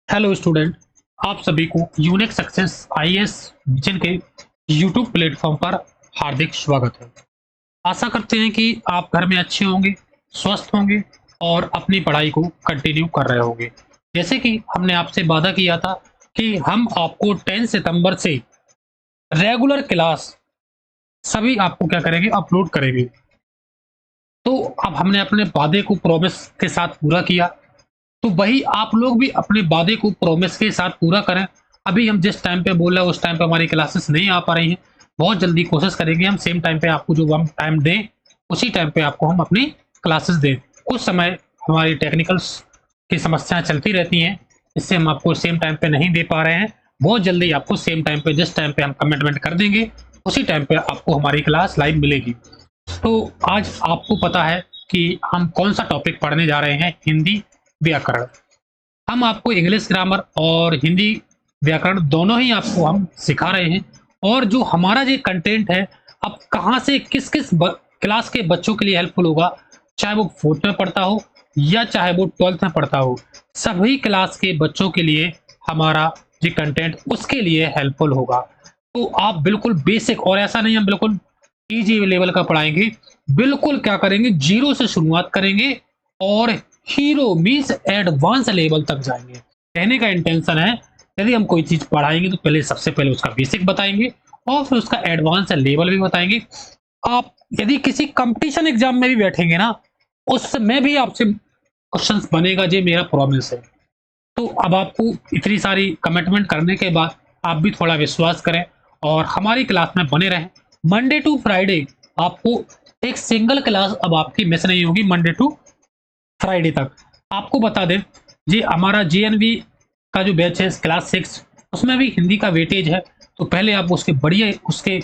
Hello student, आप सभी को यूनिक सक्सेस आईएएस विजन के यूट्यूब प्लेटफॉर्म पर हार्दिक स्वागत है। आशा करते हैं कि आप घर में अच्छे होंगे, स्वस्थ होंगे और अपनी पढ़ाई को कंटिन्यू कर रहे होंगे। जैसे कि हमने आपसे वादा किया था कि हम आपको 10 सितंबर से रेगुलर क्लास सभी आपको क्या करेंगे, अपलोड करेंगे। तो अब हमने अपने वादे को प्रॉमिस के साथ पूरा किया, तो वही आप लोग भी अपने वादे को प्रॉमिस के साथ पूरा करें। अभी हम जिस टाइम पे बोल रहे हैं उस टाइम पे हमारी क्लासेस नहीं आ पा रही हैं। बहुत जल्दी कोशिश करेंगे हम सेम टाइम पे आपको जो हम टाइम दें, उसी टाइम पे आपको हम अपनी क्लासेस दें। कुछ समय हमारी टेक्निकल्स की समस्याएँ चलती रहती हैं, इससे हम आपको सेम टाइम पे नहीं दे पा रहे हैं। बहुत जल्दी आपको सेम टाइम पे जिस टाइम पे हम कमिटमेंट कर देंगे, उसी टाइम पे आपको हमारी क्लास लाइव मिलेगी। तो आज आपको पता है कि हम कौन-सा टॉपिक पढ़ने जा रहे हैं, हिंदी व्याकरण। हम आपको इंग्लिश ग्रामर और हिंदी व्याकरण दोनों ही आपको हम सिखा रहे हैं। और जो हमारा ये कंटेंट है, अब कहाँ से किस-किस क्लास के बच्चों के लिए हेल्पफुल होगा, चाहे वो 4th में पढ़ता हो या चाहे वो 12th में पढ़ता हो, सभी क्लास के बच्चों के लिए हमारा ये कंटेंट उसके लिए हेल्पफुल होगा। तो आप बिल्कुल बेसिक, और ऐसा नहीं हम बिल्कुल ईजी लेवल का पढ़ाएंगे, बिल्कुल क्या करेंगे, जीरो से शुरुआत करेंगे और हीरो मीन्स एडवांस लेवल तक जाएंगे। कहने का इंटेंशन है, यदि हम कोई चीज पढ़ाएंगे तो पहले सबसे पहले उसका बेसिक बताएंगे और फिर उसका एडवांस लेवल भी बताएंगे। आप यदि किसी कंपटीशन एग्जाम में भी बैठेंगे ना, उसमें भी आपसे क्वेश्चंस बनेगा, ये मेरा प्रॉमिस है। तो अब आपको इतनी सारी कमिटमेंट करने के बाद आप भी थोड़ा विश्वास करें और हमारी क्लास में बने रहें। मंडे टू फ्राइडे आपको एक सिंगल क्लास अब आपकी मिस नहीं होगी। मंडे टू फ्राइडे तक आपको बता दें, जी हमारा जीएनवी का जो बैच है क्लास 6, उसमें भी हिंदी का वेटेज है। तो पहले आप उसके बढ़िया उसके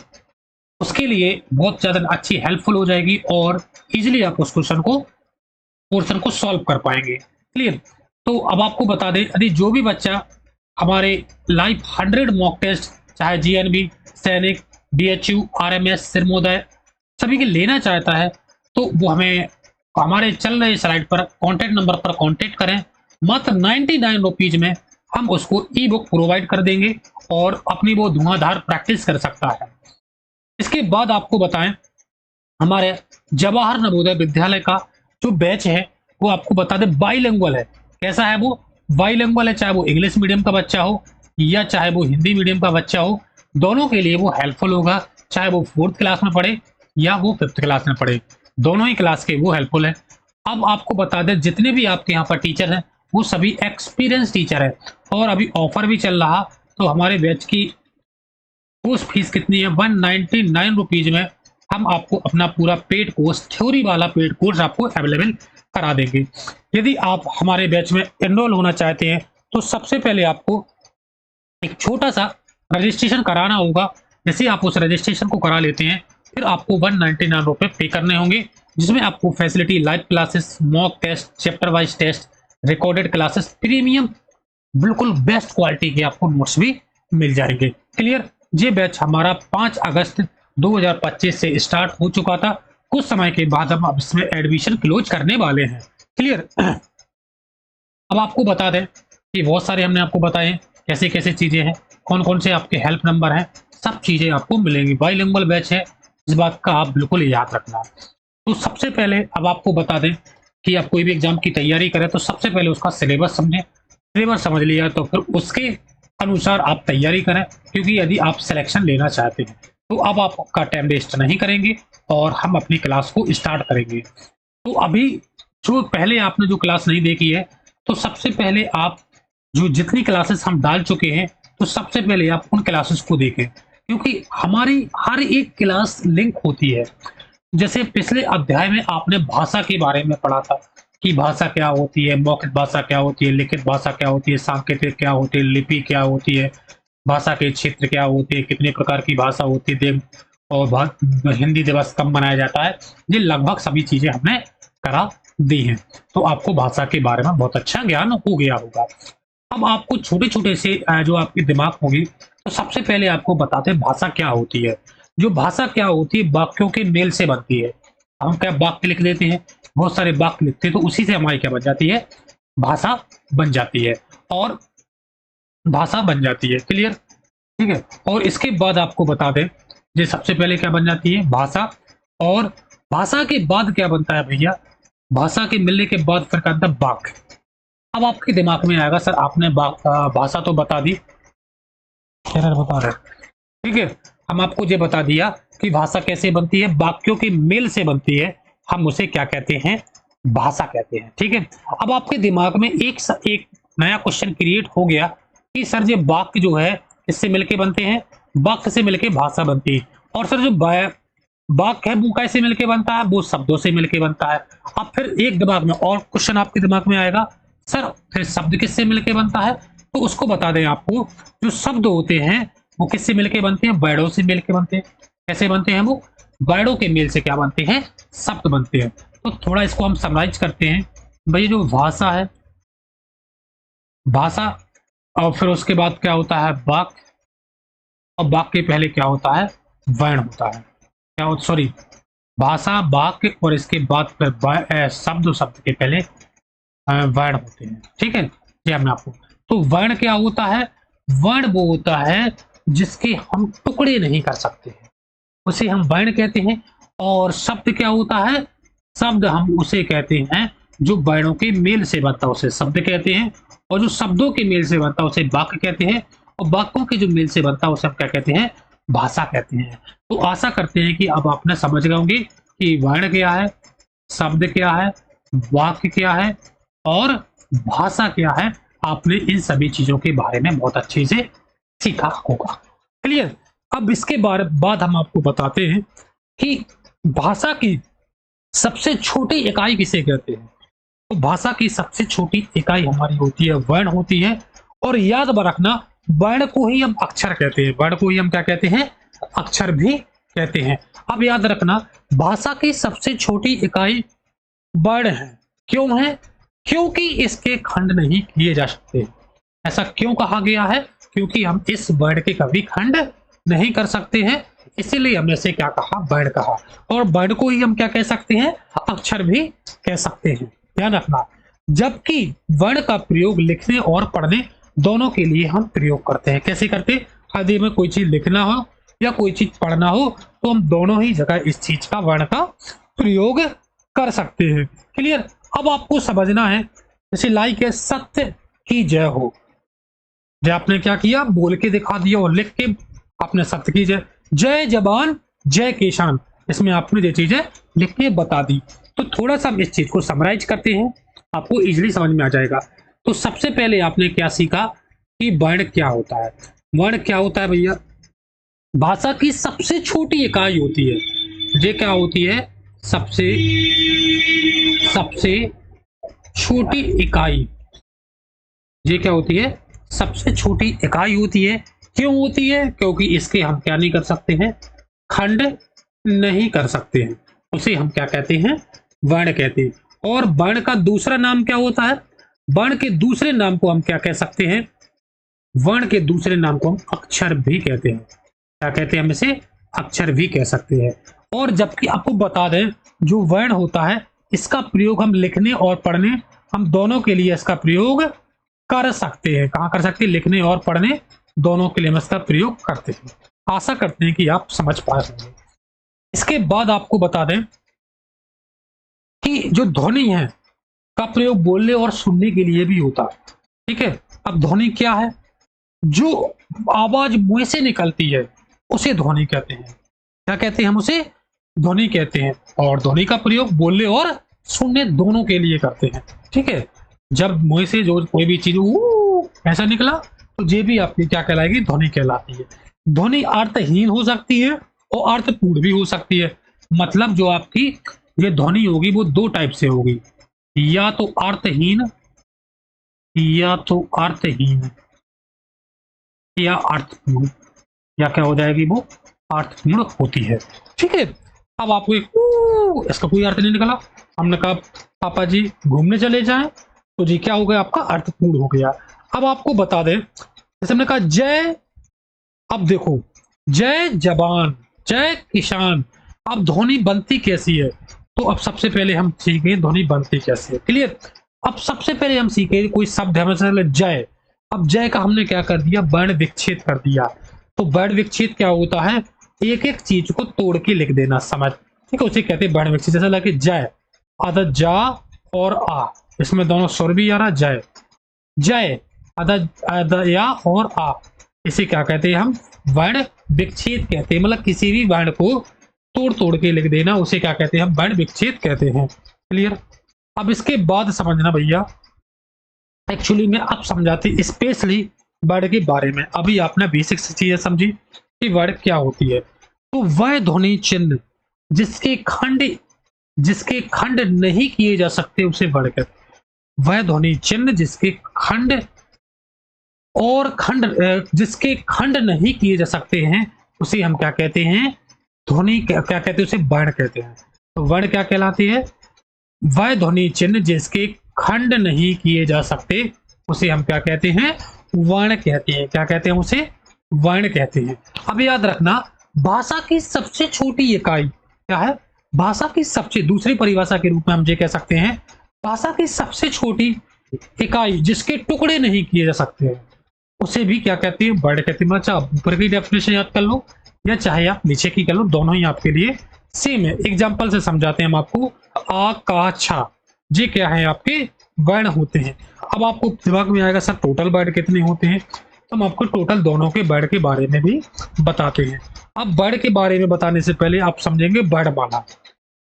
उसके लिए बहुत ज़्यादा अच्छी हेल्पफुल हो जाएगी और इजीली आप उस पोर्शन को सॉल्व कर पाएंगे। क्लियर? तो अब आपको बता दें, यदि जो भी बच्चा हमारे लाइव 100 मॉक टेस्ट, चाहे जीएनवी, सैनिक, बीएचयू, आरएमएस, सिरमोदय, सभी के लेना चाहता है, तो वो हमें हमारे चल रहे स्लाइड पर कॉन्टैक्ट नंबर पर कॉन्टैक्ट करें। मात्र 99 रुपीज में हम उसको ई बुक प्रोवाइड कर देंगे और अपनी वो धुआंधार प्रैक्टिस कर सकता है। इसके बाद आपको बताएं, हमारे जवाहर नवोदय विद्यालय का जो बैच है वो आपको बता दें बाइलिंगुअल है। कैसा है वो? बाइलिंगुअल है, चाहे वो इंग्लिश मीडियम का बच्चा हो या चाहे वो हिंदी मीडियम का बच्चा हो, दोनों के लिए वो हेल्पफुल होगा। चाहे वो 4th क्लास में पढ़े या वो 5th क्लास में पढ़े, दोनों ही क्लास के वो हेल्पफुल है। अब आपको बता दें, जितने भी आपके यहाँ पर टीचर हैं वो सभी एक्सपीरियंस टीचर है और अभी ऑफर भी चल रहा। तो हमारे बैच की कोर्स फीस कितनी है? 199 रुपीज में हम आपको अपना पूरा पेड कोर्स, थ्योरी वाला पेड कोर्स आपको अवेलेबल करा देंगे। यदि आप हमारे बैच में एनरोल होना चाहते हैं तो सबसे पहले आपको एक छोटा सा रजिस्ट्रेशन कराना होगा। जैसे आप उस रजिस्ट्रेशन को करा लेते हैं, फिर आपको 199 रुपये पे करने होंगे, जिसमें आपको facility, live classes, mock test, chapter wise test, recorded classes, premium बिल्कुल बेस्ट क्वालिटी के आपको नोट्स भी मिल जाएंगे। क्लियर? ये बैच हमारा 5 अगस्त 2025 से स्टार्ट हो चुका था। कुछ समय के बाद हम अब इसमें एडमिशन क्लोज करने वाले हैं। क्लियर? अब आपको बता दें कि बहुत सारे हमने आपको बताए कैसे कैसे चीजें हैं, कौन कौन से आपके हेल्प नंबर हैं, सब चीजें आपको मिलेंगी। बाइलिंगुअल बैच है, इस बात का आप बिल्कुल याद रखना। तो सबसे पहले अब आपको बता दें कि आप कोई भी एग्जाम की तैयारी करें तो सबसे पहले उसका सिलेबस समझें। सिलेबस समझ लिया तो फिर उसके अनुसार आप तैयारी करें, क्योंकि यदि आप सिलेक्शन लेना चाहते हैं तो अब आपका टाइम वेस्ट नहीं करेंगे और हम अपनी क्लास को स्टार्ट करेंगे। तो अभी जो पहले आपने जो क्लास नहीं देखी है, तो सबसे पहले आप जो जितनी क्लासेस हम डाल चुके हैं, तो सबसे पहले आप उन क्लासेस को देखें, क्योंकि हमारी हर एक क्लास लिंक होती है। जैसे पिछले अध्याय में आपने भाषा के बारे में पढ़ा था कि भाषा क्या होती है, मौखिक भाषा क्या होती है, लिखित भाषा क्या होती है, सांकेतिक क्या होती है, लिपि क्या होती है, भाषा के क्षेत्र क्या होते हैं, कितने प्रकार की भाषा होती है, और हिंदी दिवस कब मनाया जाता है। ये लगभग सभी चीजें हमने करा दी हैं, तो आपको भाषा के बारे में बहुत अच्छा ज्ञान हो गया होगा। अब आपको छोटे छोटे से जो आपके दिमाग होगी, तो सबसे पहले आपको बताते हैं भाषा क्या होती है। जो भाषा क्या होती है, वाक्यों के मेल से बनती है। हम क्या वाक्य लिख देते हैं, बहुत सारे वाक्य लिखते हैं, तो उसी से हमारी क्या बन जाती है, भाषा बन जाती है। और भाषा बन जाती है। क्लियर? ठीक है। और इसके बाद आपको बता दें, ये सबसे पहले क्या बन जाती है? भाषा। और भाषा के बाद क्या बनता है भैया? भाषा के मिलने के बाद फिर क्या बनता है? वाक्य। अब आपके दिमाग में आएगा सर आपने भाषा तो बता दी, एरर बता रहे हैं। ठीक है, हम आपको ये बता दिया कि भाषा कैसे बनती है, वाक्यों के मेल से बनती है, हम उसे क्या कहते हैं? भाषा कहते हैं। ठीक है। अब आपके दिमाग में एक नया क्वेश्चन क्रिएट हो गया कि सर ये वाक्य जो है इससे मिलके बनते हैं, वाक्य से मिलके भाषा बनती है, और सर जो वाक्य है वो कैसे मिलके बनता है? वो शब्दों से मिलके बनता है। अब फिर एक दिमाग में और क्वेश्चन आपके दिमाग में आएगा, सर फिर शब्द किससे मिलके बनता है? तो उसको बता दें आपको, जो शब्द होते हैं वो किससे मिलके बनते हैं? वर्डों से मिलके बनते हैं। कैसे बनते हैं वो? वर्डों के मेल से क्या बनते हैं? शब्द बनते हैं। तो थोड़ा इसको हम समराइज करते हैं। भाई जो भाषा है, भाषा, और फिर उसके बाद क्या होता है? वाक्य, और वाक्य के पहले क्या होता है? वर्ण होता है। क्या होता? सॉरी, भाषा, वाक्य, और इसके बाद फिर शब्द, शब्द के पहले वर्ण होते हैं। ठीक है, ये हमने आपको। तो वर्ण क्या होता है? वर्ण वो होता है जिसके हम टुकड़े नहीं कर सकते हैं, उसे हम वर्ण कहते हैं। और शब्द क्या होता है? शब्द हम उसे कहते हैं जो वर्णों के मेल से बनता है, उसे शब्द कहते हैं। और जो शब्दों के मेल से बनता है उसे वाक्य कहते हैं। और वाक्यों के जो मेल से बनता है उसे हम क्या कहते हैं? भाषा कहते हैं। तो आशा करते हैं कि अब आपने समझ गए होंगे कि वर्ण क्या है, शब्द क्या है, वाक्य क्या है, और भाषा क्या है। आपने इन सभी चीजों के बारे में बहुत अच्छे से सीखा होगा। क्लियर? अब इसके बाद हम आपको बताते हैं कि भाषा की सबसे छोटी इकाई किसे कहते हैं। तो भाषा की सबसे छोटी इकाई हमारी होती है वर्ण होती है। और याद रखना, वर्ण को ही हम अक्षर कहते हैं, वर्ण को ही हम क्या कहते हैं? अक्षर भी कहते हैं। अब याद रखना, भाषा की सबसे छोटी इकाई वर्ण है। क्यों है? क्योंकि इसके खंड नहीं किए जा सकते। ऐसा क्यों कहा गया है? क्योंकि हम इस वर्ण के कभी खंड नहीं कर सकते हैं, इसीलिए हमने इसे क्या कहा? वर्ण कहा। और वर्ण को ही हम क्या कह सकते हैं? अक्षर भी कह सकते हैं। ध्यान रखना, जबकि वर्ण का प्रयोग लिखने और पढ़ने दोनों के लिए हम प्रयोग करते हैं। कैसे करते? यदि हमें कोई चीज लिखना हो या कोई चीज पढ़ना हो तो हम दोनों ही जगह इस चीज का, वर्ण का प्रयोग कर सकते हैं। क्लियर? अब आपको समझना है, जैसे लाइक है सत्य की जय हो, जय आपने क्या किया? बोल के दिखा दिया, और लिख के आपने सत्य की जय, जय जवान जय किसान, इसमें आपने ये चीजें लिख के बता दी। तो थोड़ा सा हम इस चीज को समराइज करते हैं, आपको इजीली समझ में आ जाएगा। तो सबसे पहले आपने क्या सीखा कि वर्ण क्या होता है? वर्ण क्या होता है भैया? भाषा की सबसे छोटी इकाई होती है। ये क्या होती है? सबसे छोटी इकाई। ये क्या होती है? सबसे छोटी इकाई होती है। क्यों होती है? क्योंकि इसके हम क्या नहीं कर सकते हैं? खंड नहीं कर सकते हैं, उसे हम क्या कहते हैं? वर्ण कहते हैं। और वर्ण का दूसरा नाम क्या होता है? वर्ण के दूसरे नाम को हम क्या कह सकते हैं? वर्ण के दूसरे नाम को हम अक्षर भी कहते हैं। क्या कहते हैं? हम इसे अक्षर भी कह सकते हैं। और जबकि आपको बता दें, जो वर्ण होता है इसका प्रयोग हम लिखने और पढ़ने, हम दोनों के लिए इसका प्रयोग कर सकते हैं। कहाँ कर सकते हैं? लिखने और पढ़ने दोनों के लिए हम इसका प्रयोग करते हैं। आशा करते हैं कि आप समझ पाए होंगे। इसके बाद आपको बता दें कि जो ध्वनि है का प्रयोग बोलने और सुनने के लिए भी होता है। ठीक है। अब ध्वनि क्या है? जो आवाज मुंह से निकलती है उसे ध्वनि कहते हैं। क्या कहते हैं? हम उसे ध्वनि कहते हैं। और ध्वनि का प्रयोग बोलने और सुनने दोनों के लिए करते हैं। ठीक है। जब मुंह से जो कोई भी चीज ऐसा निकला तो ये भी आपकी क्या कहलाएगी? ध्वनि कहलाती है। ध्वनि अर्थहीन हो सकती है और अर्थपूर्ण भी हो सकती है। मतलब जो आपकी ये ध्वनि होगी वो दो टाइप से होगी, या तो अर्थहीन या अर्थपूर्ण, या क्या हो जाएगी? वो अर्थपूर्ण होती है। ठीक है। अब आपको इसका कोई अर्थ नहीं निकला, हमने कहा पापा जी घूमने चले जाएं, तो जी क्या हो गया? आपका अर्थपूर्ण हो गया। अब आपको बता दें, जैसे हमने कहा जय, अब देखो जय जवान जय किसान, अब ध्वनि बनती कैसी है? तो अब सबसे पहले हम सीखें ध्वनि बनती कैसे है। क्लियर? अब सबसे पहले हम सीखे कोई शब्द है, जय। अब जय का हमने क्या कर दिया, वर्ण विच्छेद कर दिया। तो वर्ण विच्छेद क्या होता है, एक एक चीज को तोड़ के लिख देना, समझ, ठीक है, उसे कहते हैं वर्ण विच्छेद। जैसा लगे जय, आधा जा और आ, इसमें दोनों स्वर भी आ रहा, जय जय, आधा आधा या और आ, इसे क्या कहते हैं हम, वर्ण विच्छेद कहते हैं। मतलब किसी भी वर्ण को तोड़ तोड़ के लिख देना, उसे क्या कहते हैं हम, वर्ण विच्छेद कहते हैं। क्लियर। अब इसके बाद समझना भैया, एक्चुअली में अब समझाते स्पेशली वर्ड के बारे में। अभी आपने बेसिक चीजें समझी कि वर्ड क्या होती है। तो वह ध्वनि चिन्ह जिसके खंड नहीं किए जा सकते उसे वर्ड कहते हैं। वह ध्वनि चिन्ह जिसके खंड नहीं किए जा सकते हैं उसे हम क्या कहते हैं, ध्वनि क्या कहते हैं, उसे वर्ण कहते हैं। तो वर्ण क्या कहलाती है, वह ध्वनि चिन्ह जिसके खंड नहीं किए जा सकते उसे हम क्या कहते हैं, वर्ण कहते हैं। क्या कहते हैं, उसे वर्ण कहते हैं। अब याद रखना, भाषा की सबसे छोटी इकाई क्या है, भाषा की सबसे, दूसरी परिभाषा के रूप में हम ये कह सकते हैं, भाषा की सबसे छोटी इकाई जिसके टुकड़े नहीं किए जा सकते हैं उसे भी क्या कहते हैं, वर्ण कहते हैं। अच्छा, ऊपर की डेफिनेशन याद कर लो या चाहे आप नीचे की कर लो, दोनों ही आपके लिए सेम है। एग्जाम्पल से समझाते हैं हम आपको। आ का छा, ये क्या है, आपके वर्ण होते हैं। अब आपको दिमाग में आएगा सर टोटल वर्ण कितने होते हैं, तो हम आपको टोटल दोनों के वर्ण के बारे में भी बताते हैं। अब वर्ण के बारे में बताने से पहले आप समझेंगे वर्णमाला।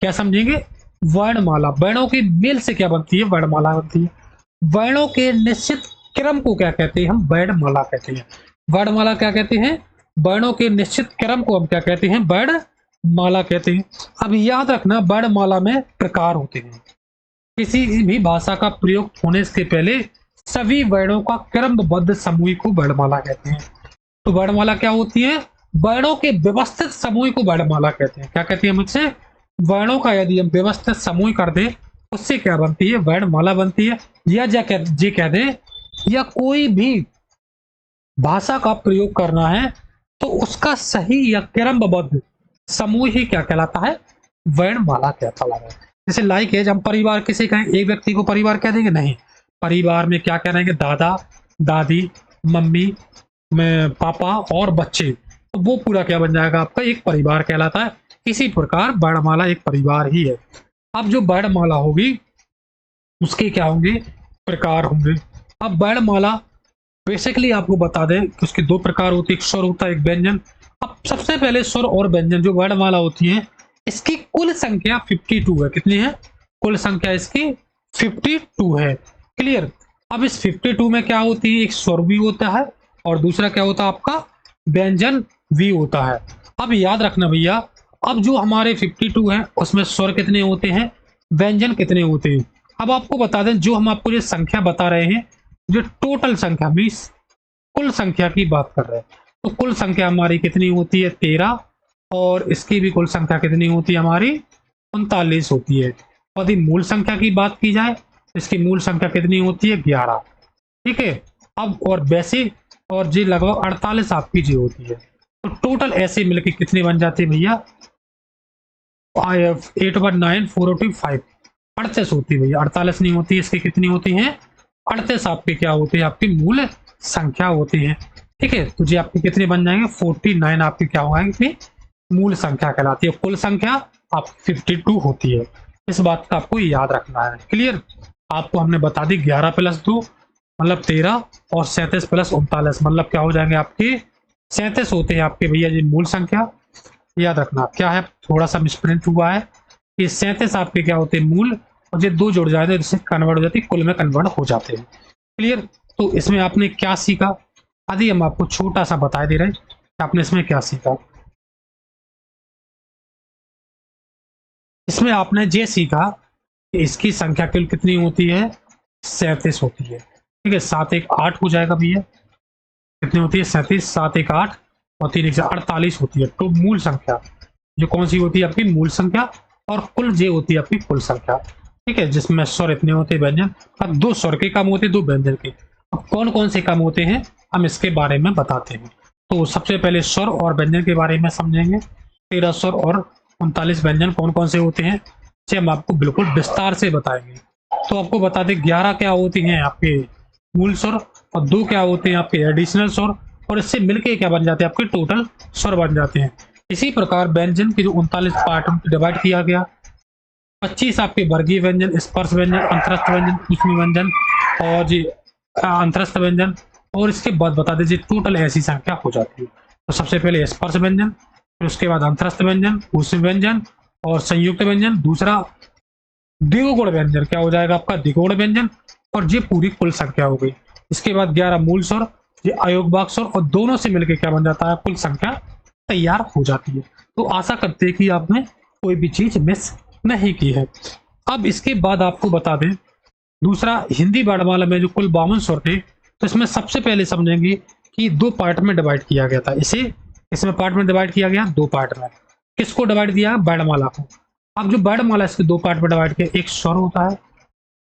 क्या समझेंगे, वर्णमाला। वर्णों के मेल से क्या बनती है, वर्णमाला बनती है। वर्णों के निश्चित क्रम को क्या कहते हैं, हम वर्णमाला कहते हैं। वर्णमाला क्या कहते हैं, वर्णों के निश्चित क्रम को हम क्या कहते हैं, वर्णमाला कहते हैं। अब याद रखना, वर्णमाला में प्रकार होते हैं। किसी भी भाषा का प्रयोग होने से पहले सभी वर्णों का क्रमबद्ध समूह को वर्णमाला कहते हैं। तो वर्णमाला क्या होती है, वर्णों के व्यवस्थित समूह को वर्णमाला कहते हैं। क्या कहते हैं मुझसे, वर्णों का यदि हम व्यवस्थित समूह कर दे उससे क्या बनती है, वर्णमाला बनती है। या जे कह दे, या कोई भी भाषा का प्रयोग करना है तो उसका सही या क्रमबद्ध समूह ही क्या कहलाता है, वर्णमाला कहलाता है। जैसे लाइक है, जब हम परिवार किसे कहें, एक व्यक्ति को परिवार कह देंगे, नहीं, परिवार में क्या कह रहेंगे, दादा दादी मम्मी में पापा और बच्चे, तो वो पूरा क्या बन जाएगा आपका, एक परिवार कहलाता है। इसी प्रकार वर्णमाला एक परिवार ही है। अब जो वर्णमाला होगी उसके क्या होंगे, प्रकार होंगे। अब वर्णमाला बेसिकली आपको बता दें कि उसके दो प्रकार होते हैं, एक स्वर होता है, एक व्यंजन। अब सबसे पहले स्वर और व्यंजन जो वर्णमाला होती है, इसकी कुल संख्या 52 है। कितनी है, कुल संख्या इसकी 52 है। क्लियर। अब इस 52 में क्या होती है, एक स्वर भी होता है और दूसरा क्या होता है आपका, व्यंजन भी होता है। अब याद रखना भैया, अब जो हमारे 52 है उसमें स्वर कितने होते हैं, व्यंजन कितने होते हैं। अब आपको बता दें, जो हम आपको जो संख्या बता रहे हैं, जो टोटल संख्या मीन्स कुल संख्या की बात कर रहे हैं, तो कुल संख्या हमारी कितनी होती है, 13, और इसकी भी कुल संख्या कितनी होती है हमारी, 39 होती है। और यदि मूल संख्या की बात की जाए तो इसकी मूल संख्या कितनी होती है, 11। ठीक है। अब और वैसे और जी लगभग 48 आपकी जी होती है। तो टोटल ऐसे मिलकर कितने बन जाते हैं भैया, 819,485, 38 होती है भैया, 48 नहीं होती, इसकी कितनी होती है, 38 आपके क्या होते हैं, आपकी मूल संख्या होती है। ठीक है। तो जी आपके कितने बन जाएंगे, 49 आपकी क्या होगा, इतनी मूल संख्या कहलाती है। कुल संख्या आप 52 होती है। इस बात का आपको याद रखना है। क्लियर। आपको हमने बता दी 11 + 2 मतलब 13 और 37 + 39 मतलब क्या हो जाएंगे आपके 37 होते हैं आपके भैया जी मूल संख्या। याद रखना क्या है, थोड़ा सा मिसप्रिंट हुआ है, ये 37 आपके क्या होते हैं मूल, और ये 2 जुड़ जाते हैं जिससे कन्वर्ट हो जाती है, कुल में कन्वर्ट हो जाते हैं। क्लियर। तो इसमें आपने क्या सीखा, आदि हम आपको छोटा सा बता दे रहे हैं कि आपने इसमें क्या सीखा। इसमें आपने ये सीखा कि इसकी संख्या कुल कितनी होती है, 37 होती है। ठीक है। 7 1 8 हो जाएगा भैया, कितनी होती है, 37, 7 1 8 और 3 1 48 होती है। तो मूल संख्या जो कौन सी होती है आपकी मूल संख्या, और कुल जे होती है आपकी कुल संख्या। ठीक है। जिसमें स्वर इतने होते हैं, व्यंजन अब 2 स्वर के कम होते हैं, 2 व्यंजन के। अब कौन कौन से कम होते हैं हम इसके बारे में बताते हैं। तो सबसे पहले स्वर और व्यंजन के बारे में समझेंगे। 13 स्वर और 39 व्यंजन कौन कौन से होते हैं, हम आपको बिल्कुल विस्तार से बताएंगे। तो आपको बता दें 11 क्या होती हैं आपके मूल स्वर, और 2 क्या होते हैं आपके एडिशनल स्वर, और इससे मिलके क्या बन जाते हैं आपके टोटल स्वर बन जाते हैं। इसी प्रकार व्यंजन के जो 39 पार्ट उनको डिवाइड किया गया। 25 आपके वर्गीय व्यंजन, स्पर्श व्यंजन, अंतरस्थ व्यंजन, ऊष्मी व्यंजन और जी अंतरस्थ व्यंजन, और इसके बाद बता दीजिए टोटल ऐसी संख्या हो जाती है। तो सबसे पहले स्पर्श व्यंजन, फिर उसके बाद अंतरस्थ व्यंजन, ऊष्मी व्यंजन और संयुक्त व्यंजन, दूसरा द्विगुण व्यंजन क्या हो जाएगा आपका द्विगुण व्यंजन, और ये पूरी कुल संख्या हो गई। इसके बाद 11 मूल स्वर, ये अयोगवाक स्वर, और दोनों से मिलकर क्या बन जाता है कुल संख्या तैयार हो जाती है। तो आशा करते हैं कि आपने कोई भी चीज मिस नहीं की है। अब इसके बाद आपको बता दें दूसरा हिंदी वर्णमाला में जो कुल 52 स्वर थे, तो इसमें सबसे पहले समझेंगे कि 2 पार्ट में डिवाइड किया गया था। इसे इसमें पार्ट में डिवाइड किया गया 2 पार्ट में। किसको डिवाइड किया? वर्णमाला को। अब जो वर्णमाला इसके 2 पार्ट में डिवाइड किया, एक स्वर होता है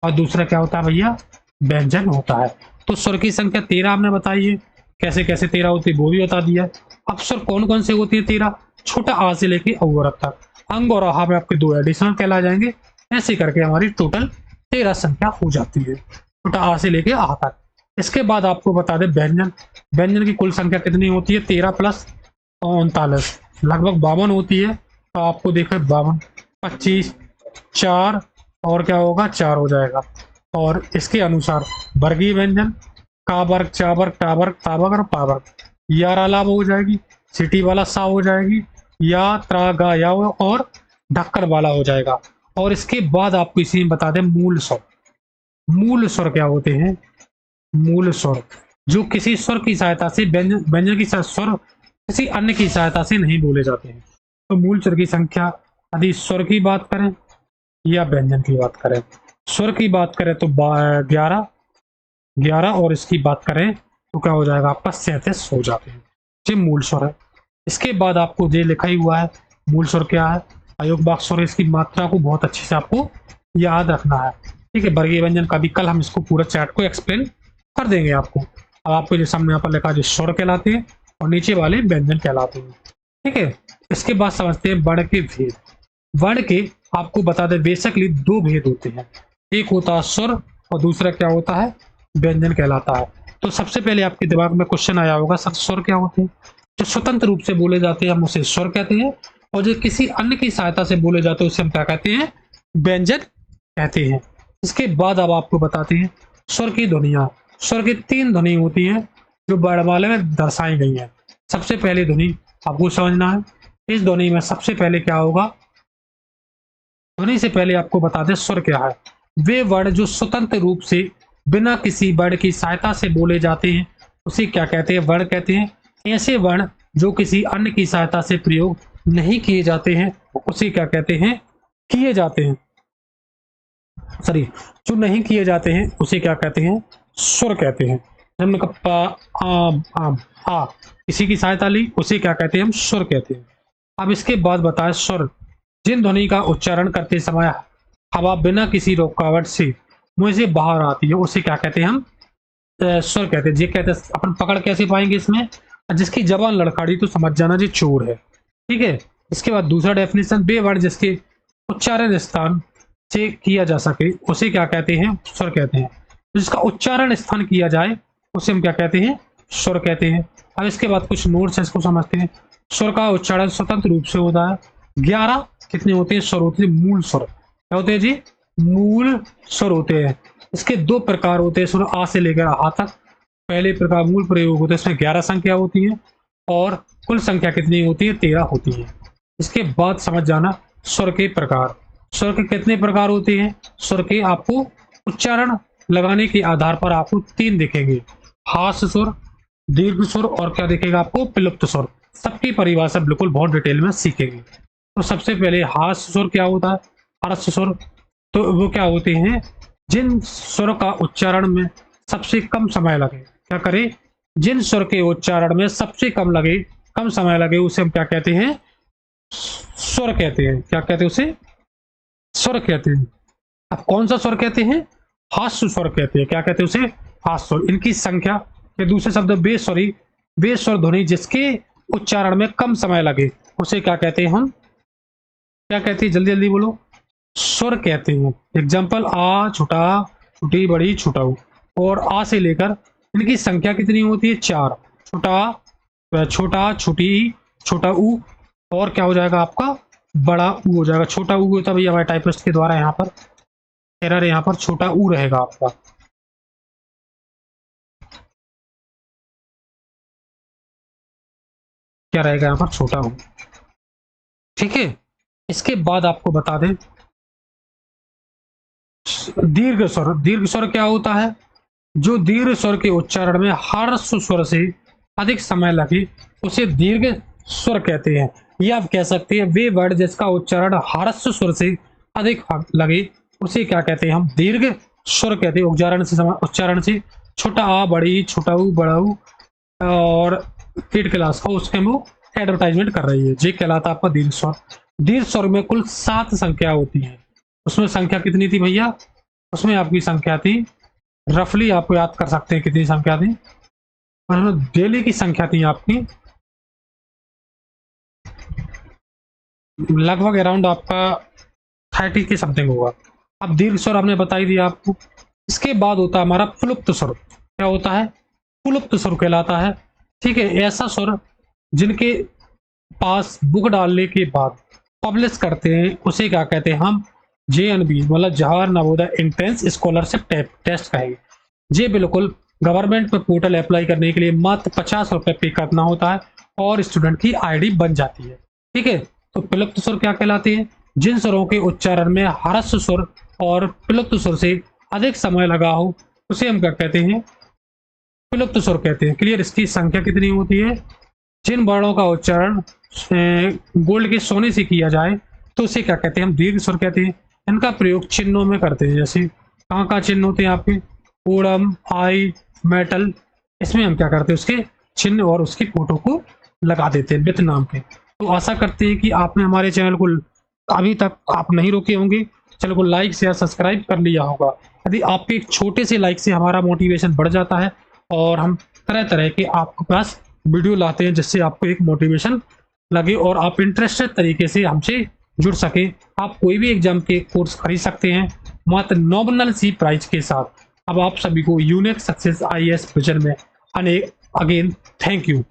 और दूसरा क्या होता है भैया व्यंजन होता है। तो स्वर की संख्या 13 हमने बताई है, कैसे कैसे 13 होती है वो भी बता दिया। अब स्वर कौन कौन से होती है 13? छोटा आ से लेके अ तक। अंग और आहा में आपके 2 एडिशनल कहला जाएंगे। ऐसे करके हमारी टोटल 13 संख्या हो जाती है, छोटा आ से लेके आ तक। इसके बाद आपको बता दें व्यंजन। व्यंजन की कुल संख्या कितनी होती है? 13 प्लस 39 लगभग 52 होती है। तो आपको देखो 52, 25, 4 और क्या होगा 4 हो जाएगा। और इसके अनुसार वर्गीय व्यंजन का वर्ग, चा वर्ग, टा वर्ग, ता वर्ग और पा वर्ग, या अलाव हो जाएगी, सिटी वाला सा हो जाएगी, या त्रा गा या और ढक्कन वाला हो जाएगा। और इसके बाद आपको इसी में बता दें मूल स्वर। मूल स्वर क्या होते हैं? मूल स्वर जो किसी स्वर की सहायता से व्यंजन व्यंजन की स्वर किसी अन्य की सहायता से नहीं बोले जाते हैं। तो मूल स्वर की संख्या यदि स्वर की बात करें या व्यंजन की बात करें, स्वर की बात करें तो 11 और इसकी बात करें तो क्या हो जाएगा आपका 37 हो जाते हैं। ये मूल स्वर है। इसके बाद आपको ये लिखा ही हुआ है मूल स्वर क्या है, अयोगवाक स्वर। इसकी मात्रा को बहुत अच्छे से आपको याद रखना है, ठीक है। वर्गीय व्यंजन का भी कल हम इसको पूरा चैट को एक्सप्लेन कर देंगे आपको। अब आपको जो सामने यहाँ पर लिखा जो स्वर कहलाते हैं और नीचे वाले व्यंजन कहलाते हैं, ठीक है। इसके बाद समझते हैं वर्ण के भेद। वर्ण के आपको बता दें बेसिकली 2 भेद होते हैं, एक होता है स्वर और दूसरा क्या होता है व्यंजन कहलाता है। तो सबसे पहले आपके दिमाग में क्वेश्चन आया होगा सर स्वर क्या होते हैं? जो स्वतंत्र रूप से बोले जाते हैं हम उसे स्वर कहते हैं, और जो किसी अन्य की सहायता से बोले जाते हैं उसे हम क्या कहते हैं? व्यंजन कहते हैं। इसके बाद अब आपको बताते हैं स्वर की ध्वनियां। स्वर की 3 ध्वनि होती हैं जो वर्णमाला में दर्शाई गई हैं। सबसे पहली ध्वनि आपको समझना है, इस ध्वनि में सबसे पहले क्या होगा? ध्वनि से पहले आपको बता दें स्वर क्या है। वे वर्ण जो स्वतंत्र रूप से बिना किसी वर्ण की सहायता से बोले जाते हैं उसे क्या कहते हैं? वर्ण कहते हैं। ऐसे वर्ण जो किसी अन्य की सहायता से प्रयोग नहीं किए जाते हैं उसे क्या कहते हैं? किए जाते हैं, सॉरी, जो नहीं किए जाते हैं उसे क्या कहते हैं? स्वर कहते हैं। हमने कहा आम आम आ किसी की सहायता ली उसे क्या कहते हैं? हम स्वर कहते हैं। अब इसके बाद बताएं स्वर जिन ध्वनि का उच्चारण करते समय हवा बिना किसी रुकावट से मुंह से बाहर आती है उसे क्या कहते हैं? हम स्वर कहते हैं। ये कहते हैं अपन पकड़ कैसे पाएंगे इसमें? जिसकी जबान लड़खड़ी तो समझ जाना जी चोर है, ठीक है। इसके बाद दूसरा डेफिनेशन, वे वर्ण जिसके उच्चारण स्थान से किया जा सके उसे क्या कहते हैं? स्वर कहते हैं। जिसका उच्चारण स्थान किया जाए उसे हम क्या कहते हैं? स्वर कहते हैं। अब इसके बाद कुछ नोट्स है, इसको समझते हैं। स्वर का उच्चारण स्वतंत्र रूप से होता है। 11 कितने होते हैं? स्वर होते हैं मूल स्वर। क्या होते हैं जी? मूल स्वर होते हैं। इसके 2 प्रकार होते हैं स्वर, आ से लेकर आ तक। पहले प्रकार मूल प्रयोग होते हैं, इसमें 11 संख्या होती है और कुल संख्या कितनी होती है? 13 होती है। इसके बाद समझ जाना स्वर के प्रकार। स्वर के कितने प्रकार होते हैं? स्वर के आपको उच्चारण लगाने के आधार पर आपको 3 दिखेंगे, हास्य स्वर, दीर्घ स्वर और क्या दिखेगा आपको? प्लुप्त स्वर। सबकी परिभाषा बिल्कुल बहुत डिटेल में सीखेंगे। तो सबसे पहले हास्य स्वर क्या होता है? हास्य स्वर तो वो क्या होते हैं? जिन स्वर का उच्चारण में सबसे कम समय लगे, क्या करें? जिन स्वर के उच्चारण में सबसे कम समय लगे उसे हम क्या कहते हैं? स्वर कहते हैं। क्या कहते हैं उसे? स्वर कहते हैं। अब कौन सा स्वर कहते हैं? हास्य स्वर कहते हैं। क्या कहते हैं उसे? हास्य स्वर। इनकी संख्या के दूसरे शब्द वे स्वर ध्वनि जिसके उच्चारण में कम समय लगे उसे क्या कहते हैं? हम क्या कहते हैं? जल्दी जल्दी बोलो। स्वर कहते हैं। एग्जाम्पल आ, छोटा, छोटी, बड़ी, छोटाऊ। और आ से लेकर इनकी संख्या कितनी होती है? 4। छोटा छोटा छोटी छोटा ऊ और क्या हो जाएगा आपका? बड़ा ऊ हो जाएगा। छोटा ऊ होता भैया हमारे टाइपिस्ट के द्वारा यहाँ पर एरर, यहाँ पर छोटा ऊ रहेगा आपका। क्या रहेगा यहाँ पर? छोटा ऊ। ठीक है, इसके बाद आपको बता दें दीर्घ स्वर। दीर्घ स्वर क्या होता है? जो दीर्घ स्वर के उच्चारण में ह्रस्व स्वर से अधिक समय लगे उसे दीर्घ स्वर कहते हैं। या आप कह सकते हैं वे वर्ड जिसका उच्चारण ह्रस्व स्वर से अधिक लगे उसे क्या कहते हैं? हम दीर्घ स्वर कहते हैं। उच्चारण से छोटा आ, बड़ी, छोटा ऊ, बड़ा ऊ और 8 क्लास का उसके वो एडवर्टाइजमेंट कर रही है, ये कहलाता आपका दीर्घ स्वर। दीर्घ स्वर में कुल 7 संख्या होती है। उसमें संख्या कितनी थी भैया? उसमें आपकी संख्या थी, रफली आपको याद कर सकते हैं कितनी संख्या थी। और डेली की संख्या थी आपकी लगभग अराउंड आपका 30 के समथिंग होगा। अब दीर्घ स्वर आपने बता ही दिया आपको। इसके बाद होता है हमारा प्लुप्त स्वर। क्या होता है? प्लुप्त स्वर कहलाता है। ठीक है, ऐसा स्वर जिनके पास बुक डालने के बाद पब्लिश करते हैं उसे क्या कहते हैं? हम JNB मतलब Jawahar Navodaya entrance scholarship test कहेंगे। ये बिल्कुल गवर्नमेंट पे पोर्टल अप्लाई करने के लिए मात्र 50 रुपए पे करना होता है और स्टूडेंट की ID बन जाती है। ठीक है, तो प्लुप्त स्वर क्या कहलाते हैं? जिन स्वरों के उच्चारण में ह्रस्व स्वर और प्लुप्त स्वर से अधिक समय लगा हो उसे हम क्या कहते हैं? प्लुप्त स्वर कहते हैं। क्लियर? इसकी संख्या कितनी होती है? जिन वर्णों का उच्चारण गोल्ड के सोने से किया जाए तो उसे क्या कहते हैं? हम दीर्घ स्वर कहते हैं। इनका प्रयोग चिन्हों में करते हैं। जैसे कहाँ कहाँ चिन्ह होते हैं आपके? ओडम, आई, मेटल, इसमें हम क्या करते हैं? उसके चिन्ह और उसकी फोटो को लगा देते हैं विथ नाम के। तो आशा करते हैं कि आपने हमारे चैनल को अभी तक आप नहीं रोके होंगे, चैनल को लाइक शेयर सब्सक्राइब कर लिया होगा। यदि आपके एक छोटे से लाइक से हमारा मोटिवेशन बढ़ जाता है और हम तरह तरह के आपके पास वीडियो लाते हैं जिससे आपको एक मोटिवेशन लगे और आप इंटरेस्टेड तरीके से हमसे जुड़ सके। आप कोई भी एग्जाम के कोर्स खरीद सकते हैं मात्र नॉमिनल सी प्राइस के साथ। अब आप सभी को यूनिक सक्सेस IAS विजन में अगेन थैंक यू।